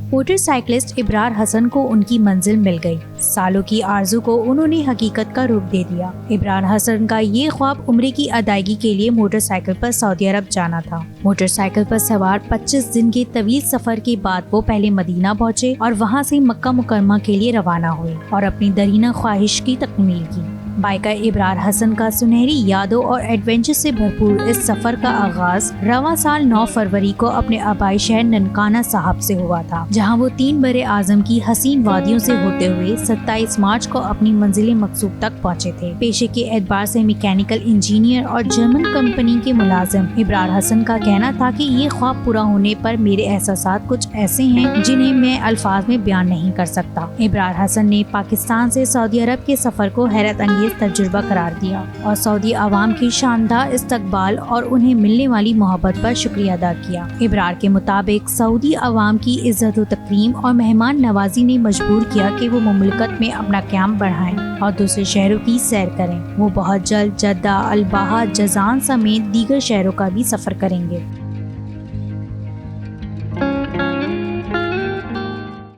Motor cyclist ابرار حسن کو ان کی منزل مل گئی۔ سالوں کی آرزو کو انہوں نے حقیقت کا روپ دے دیا۔ ابرار حسن کا یہ خواب عمرے کی ادائیگی کے لیے موٹر سائیکل پر سعودی عرب جانا تھا۔ موٹر سائیکل پر سوار 25 دن کے طویل سفر کے بعد وہ پہلے مدینہ پہنچے اور وہاں سے مکہ مکرمہ کے لیے روانہ ہوئے اور اپنی درینہ خواہش کی تکمیل کی۔ بائیکر ابرار حسن کا سنہری یادوں اور ایڈونچر سے بھرپور اس سفر کا آغاز رواں سال 9 فروری کو اپنے آبائی شہر ننکانہ صاحب سے ہوا تھا، جہاں وہ 3 بر اعظم کی حسین وادیوں سے ہوتے ہوئے 27 مارچ کو اپنی منزل مقصود تک پہنچے تھے۔ پیشے کے اعتبار سے میکینیکل انجینئر اور جرمن کمپنی کے ملازم، ابرار حسن کا کہنا تھا کہ یہ خواب پورا ہونے پر میرے احساسات کچھ ایسے ہیں جنہیں میں الفاظ میں بیان نہیں کر سکتا۔ ابرار حسن نے پاکستان سے سعودی عرب کے سفر کو حیرت انگیز تجربہ قرار دیا اور سعودی عوام کی شاندار استقبال اور انہیں ملنے والی محبت پر شکریہ ادا کیا۔ ابرار کے مطابق سعودی عوام کی عزت و تکریم اور مہمان نوازی نے مجبور کیا کہ وہ مملکت میں اپنا قیام بڑھائیں اور دوسرے شہروں کی سیر کریں۔ وہ بہت جلد جدہ، الباحہ، جازان سمیت دیگر شہروں کا بھی سفر کریں گے۔